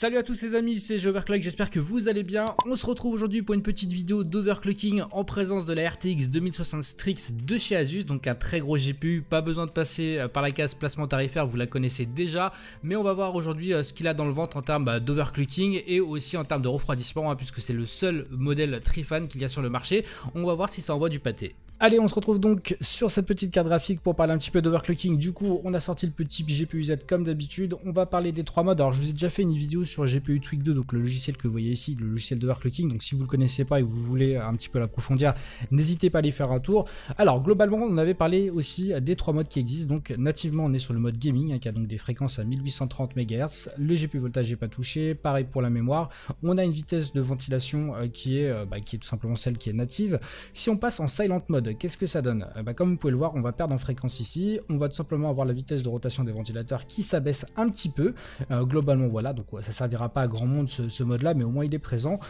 Salut à tous les amis, c'est Overclock, j'espère que vous allez bien. On se retrouve aujourd'hui pour une petite vidéo d'overclocking en présence de la RTX 2060 Strix de chez Asus. Donc un très gros GPU, pas besoin de passer par la case placement tarifaire, vous la connaissez déjà. Mais on va voir aujourd'hui ce qu'il a dans le ventre en termes d'overclocking et aussi en termes de refroidissement, puisque c'est le seul modèle Tri-Fan qu'il y a sur le marché. On va voir si ça envoie du pâté. Allez, on se retrouve donc sur cette petite carte graphique pour parler un petit peu d'overclocking. Du coup, on a sorti le petit GPU Z comme d'habitude. On va parler des trois modes. Alors, je vous ai déjà fait une vidéo sur GPU Tweak 2, donc le logiciel que vous voyez ici, le logiciel d'overclocking. Donc, si vous ne le connaissez pas et que vous voulez un petit peu l'approfondir, n'hésitez pas à aller faire un tour. Alors, globalement, on avait parlé aussi des trois modes qui existent. Donc, nativement, on est sur le mode gaming, qui a donc des fréquences à 1830 MHz. Le GPU voltage n'est pas touché. Pareil pour la mémoire. On a une vitesse de ventilation qui est tout simplement celle qui est native. Si on passe en silent mode, qu'est-ce que ça donne? Comme vous pouvez le voir, on va perdre en fréquence ici. On va tout simplement avoir la vitesse de rotation des ventilateurs qui s'abaisse un petit peu. Globalement, voilà, donc ça servira pas à grand monde ce mode-là, mais au moins il est présent.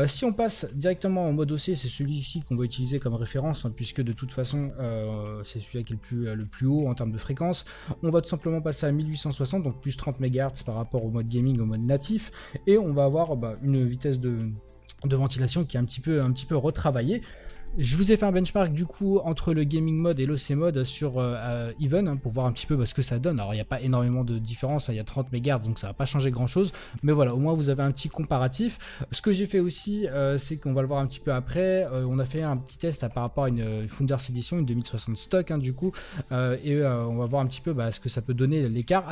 Si on passe directement en mode OC, c'est celui-ci qu'on va utiliser comme référence, puisque de toute façon, c'est celui qui est le plus haut en termes de fréquence. On va tout simplement passer à 1860, donc plus 30 MHz par rapport au mode gaming, au mode natif. Et on va avoir une vitesse de ventilation qui est un petit peu retravaillée. Je vous ai fait un benchmark du coup entre le gaming mode et l'OC mode sur Even pour voir un petit peu ce que ça donne. Alors il n'y a pas énormément de différence, il y a 30 MHz donc ça va pas changer grand chose, mais voilà, au moins vous avez un petit comparatif. Ce que j'ai fait aussi, c'est qu'on va le voir un petit peu après, on a fait un petit test par rapport à une Founders Edition, une 2060 stock du coup, et on va voir un petit peu ce que ça peut donner l'écart.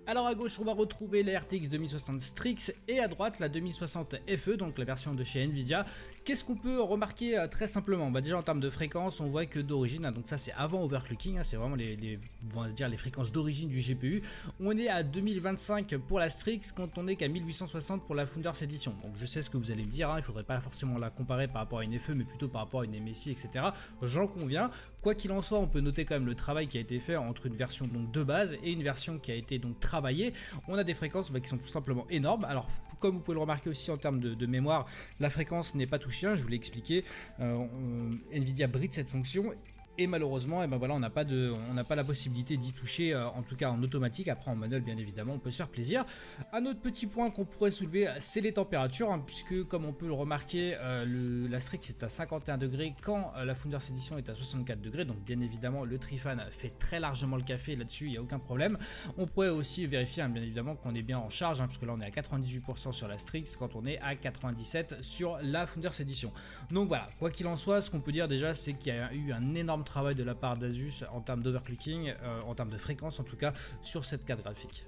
Alors à gauche on va retrouver la RTX 2060 Strix et à droite la 2060 FE, donc la version de chez Nvidia. Qu'est-ce qu'on peut remarquer très simplement? Déjà en termes de fréquence, on voit que d'origine, donc ça c'est avant overclocking, c'est vraiment on va dire les fréquences d'origine du GPU. On est à 2025 pour la Strix quand on est qu'à 1860 pour la Founders Edition. Donc je sais ce que vous allez me dire, il ne faudrait pas forcément la comparer par rapport à une FE mais plutôt par rapport à une MSI, etc. J'en conviens. Quoi qu'il en soit, on peut noter quand même le travail qui a été fait entre une version donc de base et une version qui a été donc travaillée. On a des fréquences qui sont tout simplement énormes. Alors comme vous pouvez le remarquer aussi en termes de mémoire, la fréquence n'est pas touchée, je vous l'ai expliqué. Nvidia bride cette fonction. Et malheureusement, on n'a pas la possibilité d'y toucher, en tout cas en automatique. Après en manuel, bien évidemment, on peut se faire plaisir. Un autre petit point qu'on pourrait soulever, c'est les températures, puisque comme on peut le remarquer, la Strix est à 51 degrés quand la Founders Edition est à 64 degrés. Donc bien évidemment, le Tri-Fan fait très largement le café là-dessus, il n'y a aucun problème. On pourrait aussi vérifier, bien évidemment, qu'on est bien en charge, puisque là on est à 98% sur la Strix, quand on est à 97% sur la Founders Edition. Donc voilà, quoi qu'il en soit, ce qu'on peut dire déjà, c'est qu'il y a eu un énorme travail de la part d'Asus en termes d'overclocking, en termes de fréquence en tout cas, sur cette carte graphique.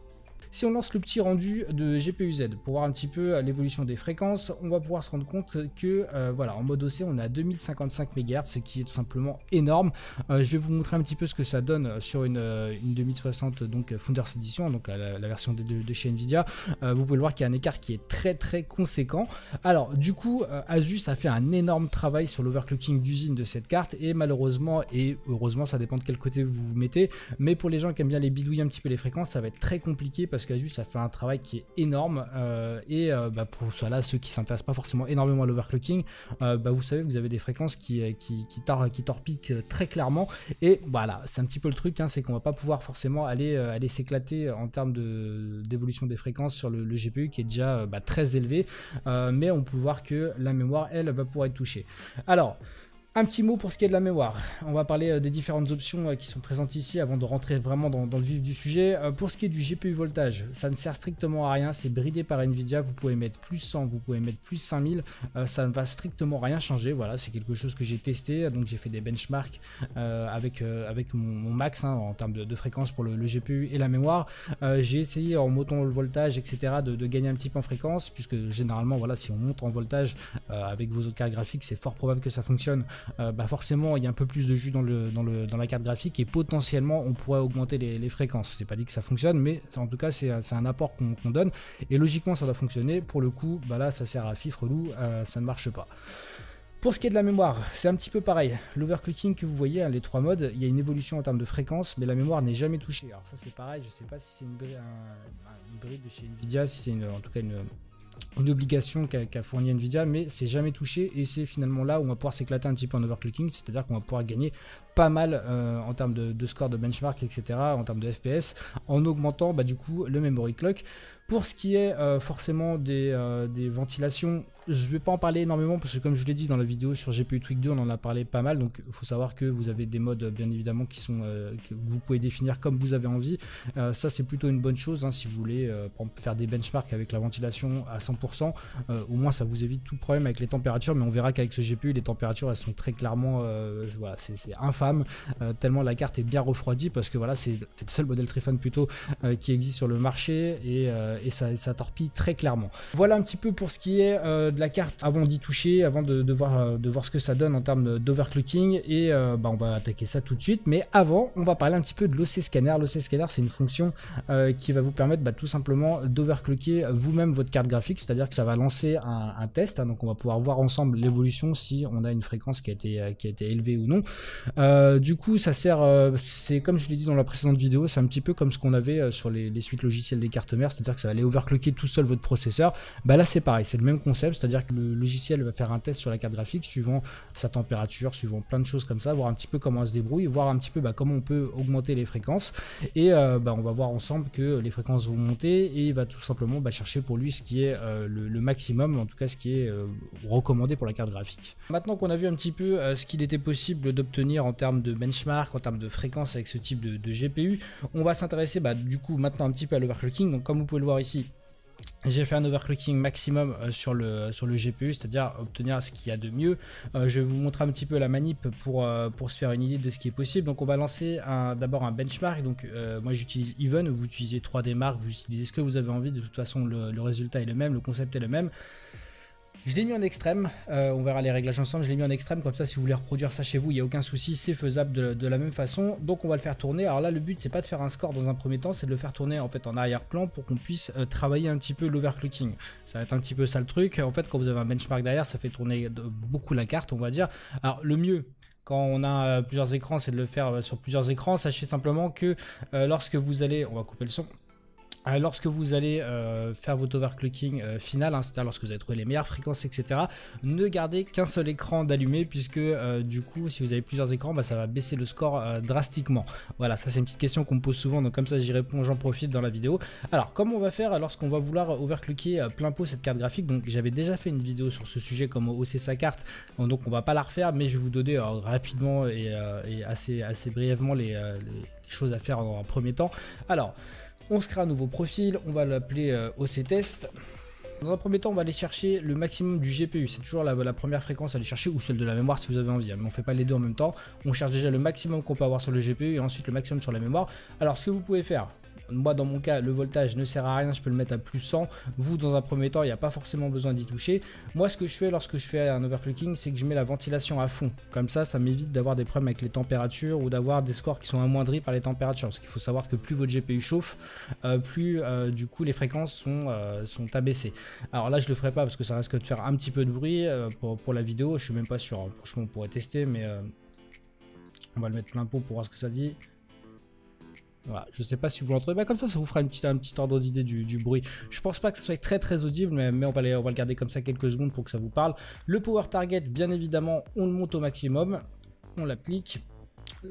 Si on lance le petit rendu de GPU Z pour voir un petit peu l'évolution des fréquences, on va pouvoir se rendre compte que en mode OC on est à 2055 MHz, ce qui est tout simplement énorme. Je vais vous montrer un petit peu ce que ça donne sur une 2060 donc Founders Edition, donc la version de chez Nvidia. Vous pouvez le voir qu'il y a un écart qui est très conséquent. Alors du coup Asus a fait un énorme travail sur l'overclocking d'usine de cette carte, et malheureusement et heureusement, ça dépend de quel côté vous vous mettez, mais pour les gens qui aiment bien les bidouiller un petit peu les fréquences, ça va être très compliqué parce qu'Asus a fait un travail qui est énorme, pour ceux qui s'intéressent pas forcément énormément à l'overclocking, vous savez que vous avez des fréquences qui torpiquent très clairement, et voilà, c'est un petit peu le truc, c'est qu'on va pas pouvoir forcément aller s'éclater en termes d'évolution des fréquences sur le GPU qui est déjà très élevé, mais on peut voir que la mémoire, elle, va pouvoir être touchée. Alors un petit mot pour ce qui est de la mémoire. On va parler des différentes options qui sont présentes ici avant de rentrer vraiment dans le vif du sujet. Pour ce qui est du GPU voltage, ça ne sert strictement à rien, c'est bridé par Nvidia. Vous pouvez mettre plus 100, vous pouvez mettre plus 5000, ça ne va strictement rien changer. Voilà, c'est quelque chose que j'ai testé, donc j'ai fait des benchmarks avec mon max en termes de fréquence pour le GPU et la mémoire. J'ai essayé en montant le voltage, etc., de gagner un petit peu en fréquence, puisque généralement, voilà, si on monte en voltage avec vos autres cartes graphiques, c'est fort probable que ça fonctionne. Forcément il y a un peu plus de jus dans la carte graphique, et potentiellement on pourrait augmenter les fréquences. C'est pas dit que ça fonctionne, mais en tout cas c'est un apport qu'on donne, et logiquement ça doit fonctionner. Pour le coup là ça sert à fifrelou, ça ne marche pas. Pour ce qui est de la mémoire, c'est un petit peu pareil. L'overclocking que vous voyez, les trois modes, il y a une évolution en termes de fréquence, mais la mémoire n'est jamais touchée. Alors ça c'est pareil, je sais pas si c'est une bride de chez Nvidia, si c'est en tout cas une obligation qu'a fourni Nvidia, mais c'est jamais touché et c'est finalement là où on va pouvoir s'éclater un petit peu en overclocking, c'est-à-dire qu'on va pouvoir gagner pas mal en termes de score de benchmark, etc., en termes de FPS, en augmentant du coup le memory clock. Pour ce qui est forcément des ventilations, je ne vais pas en parler énormément parce que comme je l'ai dit dans la vidéo sur GPU Tweak 2, on en a parlé pas mal, donc il faut savoir que vous avez des modes bien évidemment qui sont que vous pouvez définir comme vous avez envie. Ça c'est plutôt une bonne chose si vous voulez faire des benchmarks avec la ventilation à 100%, au moins ça vous évite tout problème avec les températures, mais on verra qu'avec ce GPU les températures elles sont très clairement voilà, c'est infâme, tellement la carte est bien refroidie parce que voilà c'est le seul modèle Trifan plutôt qui existe sur le marché et ça torpille très clairement. Voilà un petit peu pour ce qui est de la carte avant d'y toucher, avant de voir ce que ça donne en termes d'overclocking et on va attaquer ça tout de suite, mais avant on va parler un petit peu de l'OC Scanner. L'OC Scanner c'est une fonction qui va vous permettre tout simplement d'overclocker vous-même votre carte graphique, c'est-à-dire que ça va lancer un test, donc on va pouvoir voir ensemble l'évolution si on a une fréquence qui a été élevée ou non. Du coup ça sert, c'est comme je l'ai dit dans la précédente vidéo, c'est un petit peu comme ce qu'on avait sur les suites logicielles des cartes mères, c'est-à-dire que ça va aller overclocker tout seul votre processeur. Là c'est pareil, c'est le même concept, c'est-à-dire que le logiciel va faire un test sur la carte graphique suivant sa température, suivant plein de choses comme ça, voir un petit peu comment elle se débrouille, voir un petit peu comment on peut augmenter les fréquences et on va voir ensemble que les fréquences vont monter et il va tout simplement chercher pour lui ce qui est le maximum, en tout cas ce qui est recommandé pour la carte graphique. Maintenant qu'on a vu un petit peu ce qu'il était possible d'obtenir en termes de benchmark, en termes de fréquence avec ce type de GPU, on va s'intéresser du coup maintenant un petit peu à l'overclocking. Donc comme vous pouvez le voir ici, j'ai fait un overclocking maximum sur le GPU, c'est-à-dire obtenir ce qu'il y a de mieux. Je vais vous montrer un petit peu la manip pour se faire une idée de ce qui est possible. Donc on va lancer d'abord un benchmark. Donc moi j'utilise Even, vous utilisez 3D Mark, vous utilisez ce que vous avez envie. De toute façon le résultat est le même, le concept est le même. Je l'ai mis en extrême, on verra les réglages ensemble, je l'ai mis en extrême, comme ça si vous voulez reproduire ça chez vous, il n'y a aucun souci, c'est faisable de la même façon. Donc on va le faire tourner. Alors là le but c'est pas de faire un score dans un premier temps, c'est de le faire tourner en fait en arrière-plan pour qu'on puisse travailler un petit peu l'overclocking. Ça va être un petit peu ça le truc, en fait quand vous avez un benchmark derrière ça fait tourner beaucoup la carte on va dire. Alors le mieux quand on a plusieurs écrans c'est de le faire sur plusieurs écrans. Sachez simplement que lorsque vous allez, on va couper le son. Lorsque vous allez faire votre overclocking final, c'est-à-dire lorsque vous avez trouvé les meilleures fréquences, etc., ne gardez qu'un seul écran d'allumé puisque du coup, si vous avez plusieurs écrans, ça va baisser le score drastiquement. Voilà, ça c'est une petite question qu'on me pose souvent, donc comme ça j'y réponds, j'en profite dans la vidéo. Alors, comment on va faire lorsqu'on va vouloir overclocker plein pot cette carte graphique? Donc j'avais déjà fait une vidéo sur ce sujet, comment hausser sa carte, donc on va pas la refaire, mais je vais vous donner rapidement et assez brièvement les choses à faire en premier temps. Alors, on se crée un nouveau profil, on va l'appeler OC Test. Dans un premier temps, on va aller chercher le maximum du GPU. C'est toujours la première fréquence à aller chercher, ou celle de la mémoire si vous avez envie. Mais on ne fait pas les deux en même temps. On cherche déjà le maximum qu'on peut avoir sur le GPU et ensuite le maximum sur la mémoire. Alors, ce que vous pouvez faire, moi dans mon cas le voltage ne sert à rien, je peux le mettre à plus 100. Vous dans un premier temps il n'y a pas forcément besoin d'y toucher. Moi ce que je fais lorsque je fais un overclocking, c'est que je mets la ventilation à fond. Comme ça m'évite d'avoir des problèmes avec les températures ou d'avoir des scores qui sont amoindris par les températures. Parce qu'il faut savoir que plus votre GPU chauffe, plus du coup les fréquences sont abaissées. Alors là je le ferai pas parce que ça risque de faire un petit peu de bruit pour la vidéo. Je suis même pas sûr, hein. Franchement on pourrait tester, mais on va le mettre plein pot pour voir ce que ça dit. Voilà, je sais pas si vous l'entendez, comme ça vous fera un petit ordre d'idée du bruit. Je pense pas que ce soit très audible, mais on va le garder comme ça quelques secondes pour que ça vous parle. Le power target, bien évidemment, on le monte au maximum, on l'applique.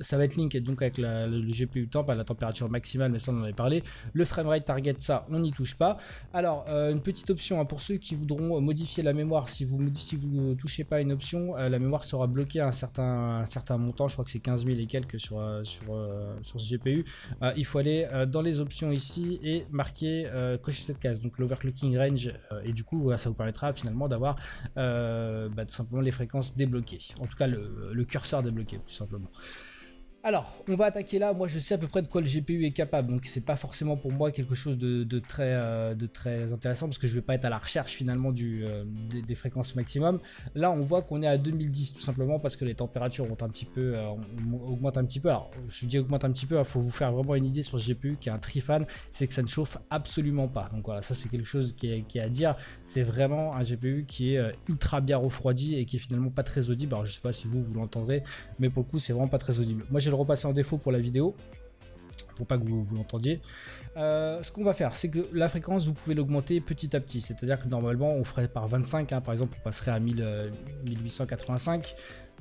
Ça va être link donc avec le GPU temp à la température maximale, mais ça on en avait parlé. Le framerate target, ça on n'y touche pas. Alors une petite option pour ceux qui voudront modifier la mémoire, si vous ne touchez pas une option, la mémoire sera bloquée à un certain montant, je crois que c'est 15 000 et quelques sur ce GPU. Il faut aller dans les options ici et marquer, cocher cette case, donc l'overclocking range, et du coup ça vous permettra finalement d'avoir tout simplement les fréquences débloquées, en tout cas le curseur débloqué tout simplement. Alors, on va attaquer là. Moi, je sais à peu près de quoi le GPU est capable, donc c'est pas forcément pour moi quelque chose de très intéressant parce que je vais pas être à la recherche finalement des fréquences maximum. Là, on voit qu'on est à 2010 tout simplement parce que les températures vont un petit peu, augmentent un petit peu. Alors, je dis augmente un petit peu, il faut vous faire vraiment une idée sur ce GPU qui est un Trifan, c'est que ça ne chauffe absolument pas. Donc voilà, ça c'est quelque chose qui est à dire. C'est vraiment un GPU qui est ultra bien refroidi et qui est finalement pas très audible. Alors, je sais pas si vous l'entendrez, mais pour le coup, c'est vraiment pas très audible. Moi, j'ai repassé en défaut pour la vidéo pour pas que vous l'entendiez. Ce qu'on va faire, c'est que la fréquence, vous pouvez l'augmenter petit à petit. C'est-à-dire que normalement, on ferait par 25, hein, par exemple, on passerait à 1885.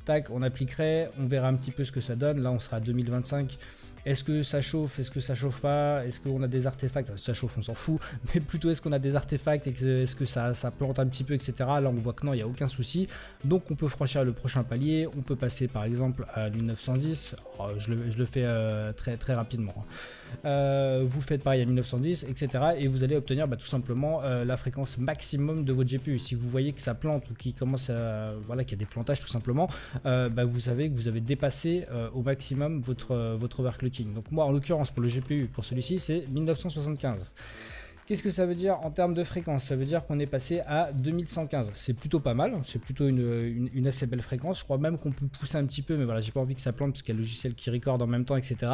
Tac, on appliquerait, on verra un petit peu ce que ça donne. Là, on sera à 2025. Est-ce que ça chauffe? Est-ce que ça chauffe pas? Est-ce qu'on a des artefacts? Si ça chauffe, on s'en fout. Mais plutôt, est-ce qu'on a des artefacts? Est-ce que ça plante un petit peu, etc. Là, on voit que non, il n'y a aucun souci. Donc, on peut franchir le prochain palier. On peut passer, par exemple, à 1910. Oh, je le fais très rapidement. Vous faites pareil à 1910, etc. Et vous allez obtenir tout simplement la fréquence maximum de votre GPU. Si vous voyez que ça plante ou qu'il commence à... Voilà, qu'il y a des plantages tout simplement, vous savez que vous avez dépassé au maximum votre overclocking. Donc moi en l'occurrence pour le GPU, pour celui-ci c'est 1975. Qu'est-ce que ça veut dire en termes de fréquence? Ça veut dire qu'on est passé à 2115. C'est plutôt pas mal, c'est plutôt une assez belle fréquence. Je crois même qu'on peut pousser un petit peu, mais voilà, j'ai pas envie que ça plante parce qu'il y a le logiciel qui record en même temps, etc.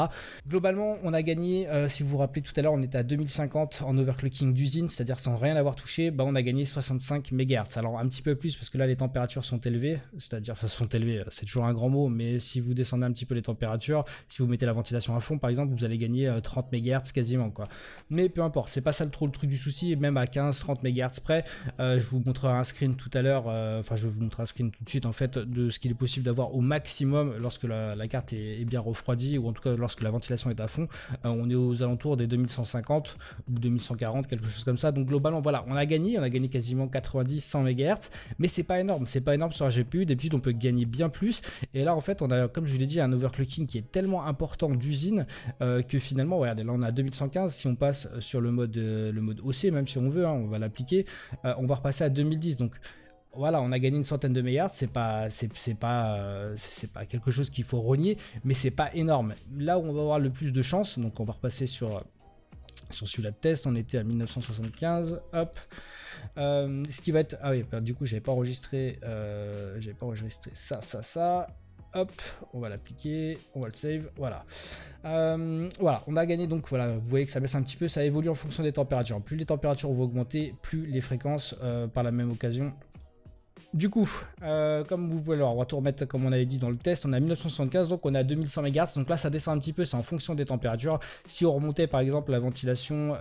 Globalement, on a gagné, si vous vous rappelez tout à l'heure, on était à 2050 en overclocking d'usine, c'est-à-dire sans rien avoir touché, on a gagné 65 MHz. Alors un petit peu plus parce que là les températures sont élevées, c'est-à-dire, enfin sont élevées, c'est toujours un grand mot, mais si vous descendez un petit peu les températures, si vous mettez la ventilation à fond par exemple, vous allez gagner 30 MHz quasiment quoi. Mais peu importe, c'est pas ça le truc du souci, et même à 15-30 MHz près, je vous montrerai un screen tout à l'heure, enfin je vais vous montrer un screen tout de suite en fait de ce qu'il est possible d'avoir au maximum lorsque la carte est bien refroidie, ou en tout cas lorsque la ventilation est à fond. On est aux alentours des 2150 ou 2140, quelque chose comme ça. Donc globalement voilà, on a gagné quasiment 90-100 MHz, mais c'est pas énorme sur la GPU. D'habitude on peut gagner bien plus, et là en fait on a, comme je vous l'ai dit, un overclocking qui est tellement important d'usine que finalement, regardez, là on a 2115, si on passe sur le mode OC, même si on veut, hein, on va l'appliquer, on va repasser à 2010. Donc voilà, on a gagné une centaine de MHz, c'est pas quelque chose qu'il faut renier, mais c'est pas énorme. Là où on va avoir le plus de chance, donc on va repasser sur celui-là de test, on était à 1975, hop. Ce qui va être, ah oui, du coup j'avais pas enregistré ça. Hop, on va l'appliquer, on va le save, voilà. Voilà, on a gagné, donc voilà, vous voyez que ça baisse un petit peu, ça évolue en fonction des températures. Plus les températures vont augmenter, plus les fréquences par la même occasion. Du coup, comme vous pouvez le voir, on va tout remettre comme on avait dit dans le test. On a 1975, donc on a 2100 MHz. Donc là, ça descend un petit peu, c'est en fonction des températures. Si on remontait par exemple la ventilation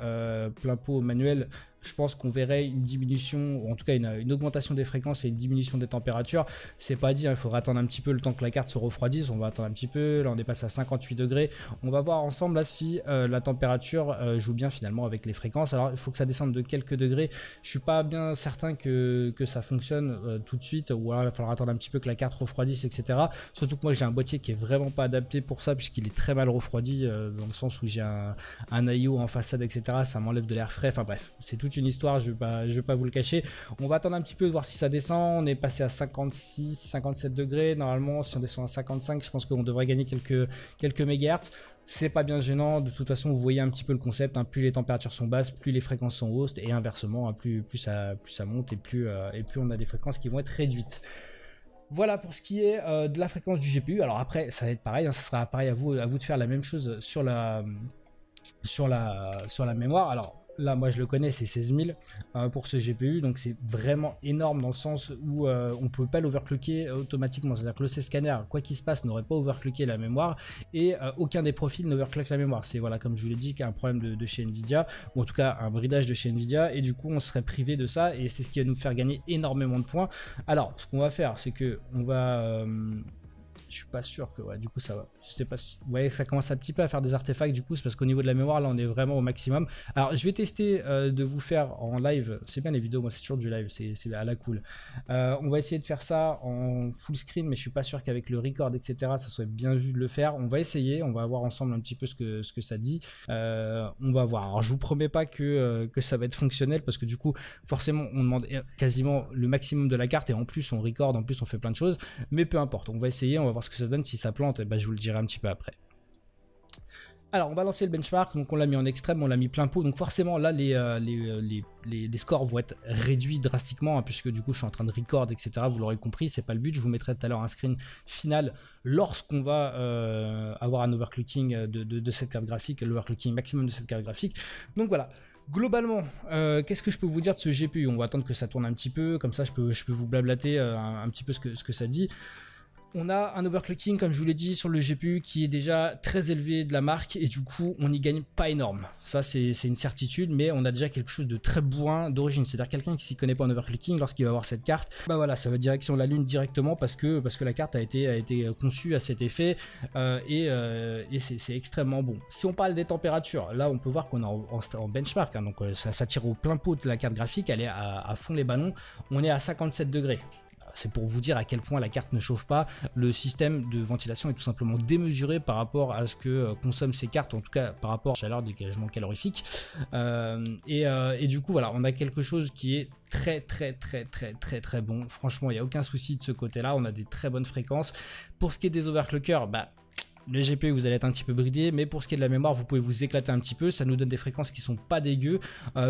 plein pot manuel, je pense qu'on verrait une diminution, ou en tout cas une augmentation des fréquences et une diminution des températures. C'est pas dit, hein, il faudra attendre un petit peu le temps que la carte se refroidisse. On va attendre un petit peu, là on est passé à 58 degrés. On va voir ensemble là si la température joue bien finalement avec les fréquences. Alors il faut que ça descende de quelques degrés. Je suis pas bien certain que ça fonctionne tout de suite, ou alors il va falloir attendre un petit peu que la carte refroidisse, etc. Surtout que moi j'ai un boîtier qui est vraiment pas adapté pour ça, puisqu'il est très mal refroidi, dans le sens où j'ai un IO en façade, etc. Ça m'enlève de l'air frais, enfin bref, c'est toute une histoire, je vais pas vous le cacher. On va attendre un petit peu de voir si ça descend. On est passé à 56, 57 degrés. Normalement, si on descend à 55, je pense qu'on devrait gagner quelques mégahertz. C'est pas bien gênant, de toute façon vous voyez un petit peu le concept, hein. Plus les températures sont basses, plus les fréquences sont hautes, et inversement, hein, plus ça monte, et plus on a des fréquences qui vont être réduites. Voilà pour ce qui est de la fréquence du GPU. Alors après ça va être pareil, hein, ça sera pareil à vous de faire la même chose sur la mémoire. Alors là moi je le connais, c'est 16 000 pour ce GPU, donc c'est vraiment énorme dans le sens où on ne peut pas l'overclocker automatiquement, c'est à dire que le C-scanner, quoi qu'il se passe, n'aurait pas overclocké la mémoire, et aucun des profils n'overclock la mémoire. C'est, voilà, comme je vous l'ai dit, un problème de chez Nvidia, ou en tout cas un bridage de chez Nvidia, et du coup on serait privé de ça, et c'est ce qui va nous faire gagner énormément de points. Alors ce qu'on va faire, c'est que on va je suis pas sûr que, ouais, du coup ça va. Je sais pas si vous voyez que ça commence un petit peu à faire des artefacts, du coup c'est parce qu'au niveau de la mémoire là on est vraiment au maximum. Alors je vais tester de vous faire en live, c'est bien les vidéos, moi c'est toujours du live, c'est à la cool. On va essayer de faire ça en full screen, mais je suis pas sûr qu'avec le record etc ça soit bien vu de le faire. On va essayer, on va voir ensemble un petit peu ce que ça dit. On va voir. Alors je vous promets pas que ça va être fonctionnel, parce que du coup forcément on demande quasiment le maximum de la carte, et en plus on record, en plus on fait plein de choses, mais peu importe, on va essayer, on va voir ce que ça donne. Si ça plante, je vous le dirai un petit peu après. Alors on va lancer le benchmark, donc on l'a mis en extrême, on l'a mis plein pot, donc forcément là les scores vont être réduits drastiquement, hein, puisque du coup je suis en train de record etc, vous l'aurez compris, c'est pas le but. Je vous mettrai tout à l'heure un screen final lorsqu'on va avoir un overclocking de cette carte graphique, l'overclocking maximum de cette carte graphique. Donc voilà. Globalement, qu'est-ce que je peux vous dire de ce GPU? On va attendre que ça tourne un petit peu, comme ça je peux vous blablater un petit peu ce que ça dit. On a un overclocking, comme je vous l'ai dit, sur le GPU qui est déjà très élevé de la marque et du coup on n'y gagne pas énorme. Ça c'est une certitude, mais on a déjà quelque chose de très bourrin d'origine. C'est-à-dire quelqu'un qui s'y connaît pas en overclocking, lorsqu'il va avoir cette carte, bah voilà, ça va direction la lune directement parce que la carte a été conçue à cet effet et c'est extrêmement bon. Si on parle des températures, là on peut voir qu'on est en benchmark, hein, donc ça tire au plein pot de la carte graphique, elle est à fond les ballons, on est à 57 degrés. C'est pour vous dire à quel point la carte ne chauffe pas. Le système de ventilation est tout simplement démesuré par rapport à ce que consomment ces cartes, en tout cas par rapport à la chaleur, dégagement calorifique. Et du coup, voilà, on a quelque chose qui est très bon. Franchement, il n'y a aucun souci de ce côté-là. On a des très bonnes fréquences. Pour ce qui est des overclockers, bah, le GPU vous allez être un petit peu bridé, mais pour ce qui est de la mémoire vous pouvez vous éclater un petit peu, ça nous donne des fréquences qui sont pas dégueu.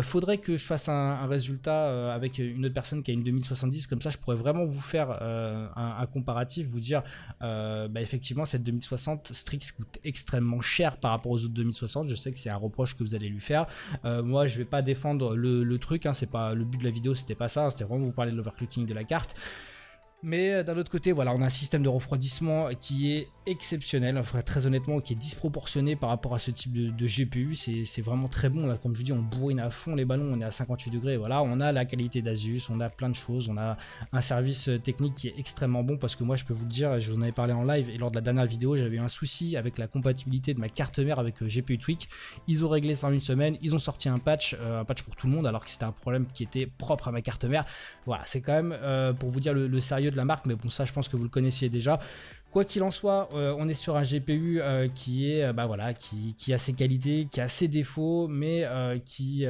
Faudrait que je fasse un résultat avec une autre personne qui a une 2070, comme ça je pourrais vraiment vous faire un comparatif, vous dire bah effectivement cette 2060 Strix coûte extrêmement cher par rapport aux autres 2060, je sais que c'est un reproche que vous allez lui faire. Moi je vais pas défendre le truc, hein, c'est pas le but de la vidéo, c'était pas ça, c'était vraiment vous parler de l'overclocking de la carte. Mais d'un autre côté, voilà, on a un système de refroidissement qui est exceptionnel, enfin, très honnêtement, qui est disproportionné par rapport à ce type de GPU. C'est vraiment très bon. Là, comme je vous dis, on bourrine à fond les ballons, on est à 58 degrés. Voilà, on a la qualité d'Asus, on a plein de choses, on a un service technique qui est extrêmement bon parce que moi, je peux vous le dire, je vous en avais parlé en live et lors de la dernière vidéo, j'avais eu un souci avec la compatibilité de ma carte mère avec GPU Tweak. Ils ont réglé ça en une semaine, ils ont sorti un patch pour tout le monde alors que c'était un problème qui était propre à ma carte mère. Voilà, c'est quand même pour vous dire le sérieux de la marque, mais bon, ça je pense que vous le connaissiez déjà. Quoi qu'il en soit, on est sur un GPU qui est bah voilà, qui a ses qualités, qui a ses défauts, mais qui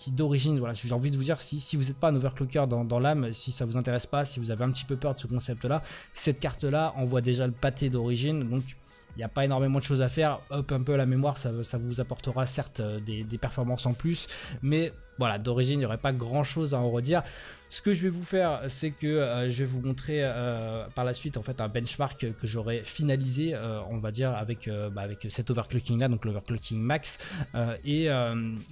d'origine, voilà, j'ai envie de vous dire, si vous n'êtes pas un overclocker dans l'âme, si ça vous intéresse pas, si vous avez un petit peu peur de ce concept là, cette carte là envoie déjà le pâté d'origine, donc il n'y a pas énormément de choses à faire. Hop, un peu la mémoire, ça vous apportera certes des performances en plus, mais voilà, d'origine, il n'y aurait pas grand chose à en redire. Ce que je vais vous faire, c'est que je vais vous montrer par la suite en fait un benchmark que j'aurai finalisé, on va dire avec cet overclocking là, donc l'overclocking max, et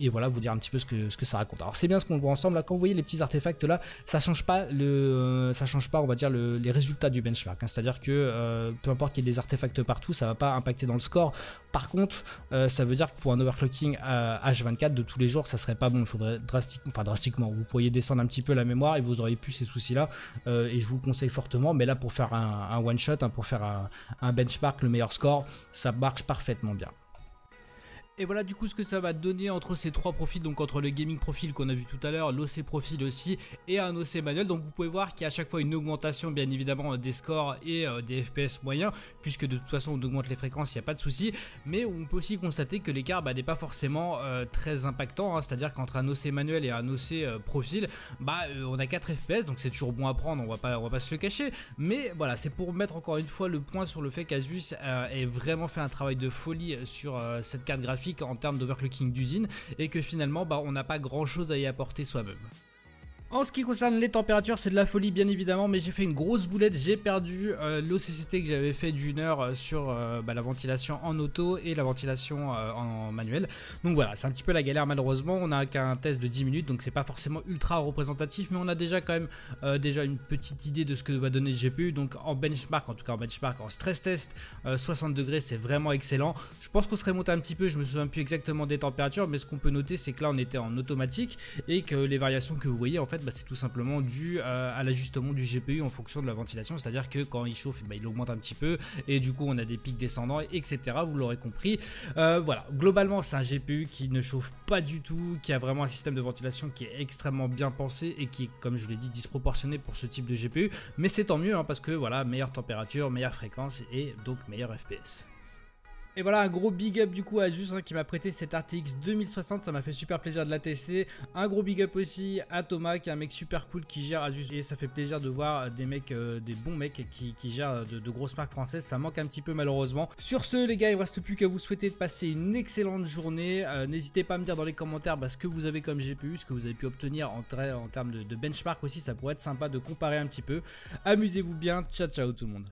voilà, vous dire un petit peu ce que ça raconte. Alors c'est bien ce qu'on voit ensemble là, quand vous voyez les petits artefacts là, ça change pas on va dire les résultats du benchmark, hein. C'est-à-dire que peu importe qu'il y ait des artefacts partout, ça va pas impacter dans le score. Par contre, ça veut dire que pour un overclocking H24 de tous les jours, ça serait pas bon. Il faudrait drastiquement, vous pourriez descendre un petit peu la mémoire et vous auriez plus ces soucis là, et je vous le conseille fortement. Mais là, pour faire un one shot, hein, pour faire un benchmark, le meilleur score, ça marche parfaitement bien. Et voilà du coup ce que ça va donner entre ces trois profils, donc entre le gaming profil qu'on a vu tout à l'heure, l'OC profil aussi et un OC manuel. Donc vous pouvez voir qu'il y a à chaque fois une augmentation bien évidemment des scores et des FPS moyens, puisque de toute façon on augmente les fréquences, il n'y a pas de souci. Mais on peut aussi constater que l'écart n'est pas forcément très impactant, hein. C'est-à-dire qu'entre un OC manuel et un OC profil, on a 4 FPS, donc c'est toujours bon à prendre, on va pas se le cacher. Mais voilà, c'est pour mettre encore une fois le point sur le fait qu'Asus ait vraiment fait un travail de folie sur cette carte graphique en termes d'overclocking d'usine, et que finalement on n'a pas grand chose à y apporter soi-même. En ce qui concerne les températures, c'est de la folie bien évidemment, mais j'ai fait une grosse boulette, j'ai perdu l'OCCT que j'avais fait d'une heure sur la ventilation en auto et la ventilation en manuel. Donc voilà, c'est un petit peu la galère malheureusement, on n'a qu'un test de 10 minutes, donc c'est pas forcément ultra représentatif, mais on a déjà quand même une petite idée de ce que va donner le GPU. Donc en benchmark, en tout cas en benchmark, en stress test, 60 degrés c'est vraiment excellent. Je pense qu'on serait monté un petit peu, je me souviens plus exactement des températures, mais ce qu'on peut noter c'est que là on était en automatique et que les variations que vous voyez en fait, c'est tout simplement dû à l'ajustement du GPU en fonction de la ventilation, c'est-à-dire que quand il chauffe, il augmente un petit peu et du coup on a des pics descendants, etc. Vous l'aurez compris. Voilà, globalement c'est un GPU qui ne chauffe pas du tout, qui a vraiment un système de ventilation qui est extrêmement bien pensé et qui est, comme je l'ai dit, disproportionné pour ce type de GPU, mais c'est tant mieux hein, parce que voilà, meilleure température, meilleure fréquence et donc meilleur FPS. Et voilà, un gros big up du coup à Asus hein, qui m'a prêté cette RTX 2060, ça m'a fait super plaisir de la tester. Un gros big up aussi à Thomas qui est un mec super cool qui gère Asus, et ça fait plaisir de voir des mecs, des bons mecs qui gèrent de grosses marques françaises, ça manque un petit peu malheureusement. Sur ce les gars, il ne reste plus qu'à vous souhaiter de passer une excellente journée. N'hésitez pas à me dire dans les commentaires ce que vous avez comme GPU, ce que vous avez pu obtenir en termes de benchmark aussi, ça pourrait être sympa de comparer un petit peu. Amusez-vous bien, ciao ciao tout le monde.